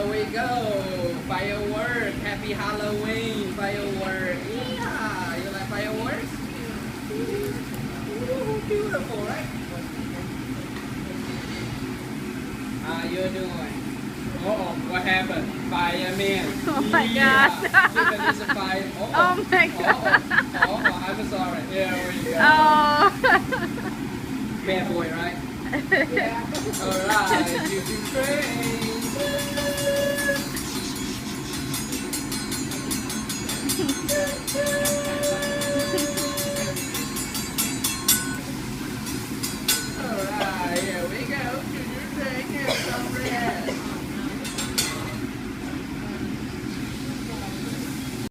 we go. Firework. Happy Halloween. Firework. Yeah. You like fireworks? Ooh, beautiful, right? How you doing? Oh, what happened? Fireman. Oh my yeah. God. Look at this fire. Oh my God. I'm sorry. Here we go. Oh. Bad boy, right? Yeah. Alright, you can train.